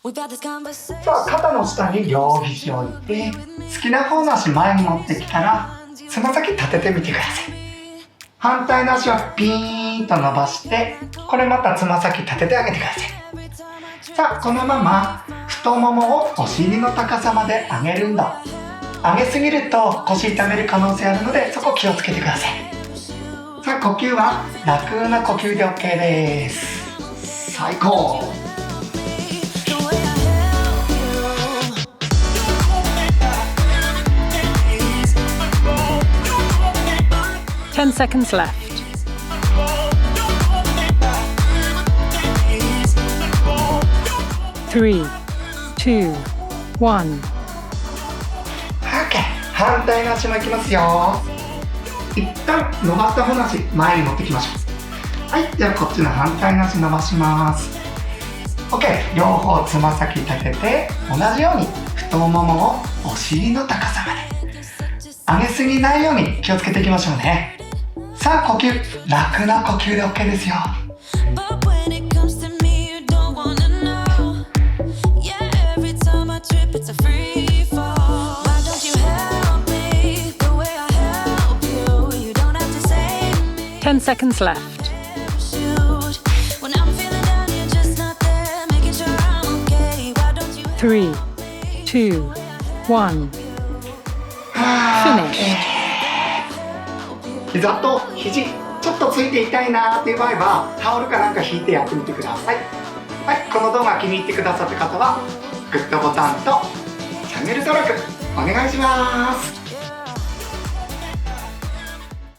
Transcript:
さあ、肩の下に両肘を置いて、好きな方の足前に持ってきたら、つま先立ててみてください。反対の足をピーンと伸ばして、これまたつま先立ててあげてください。さあ、このまま太ももをお尻の高さまで上げる運動。上げすぎると腰痛める可能性あるので、そこ気をつけてください。さあ、呼吸は楽な呼吸で OK です。最高。10 seconds left. 3, 2, 1. OK。反対の足もいきますよ。一旦伸ばした方の足前に持ってきましょう。はい、じゃあこっちの反対の足伸ばします。 OK。両方つま先立てて、同じように太ももをお尻の高さまで上げすぎないように気をつけていきましょうね。さあ、呼吸、楽な呼吸で OK ですよ。10 seconds left. 3, 2, 1. Finished. 膝と肘ちょっとついて痛いなーっていう場合は、タオルかなんか引いてやってみてください。はい、この動画気に入ってくださった方はグッドボタンとチャンネル登録お願いします。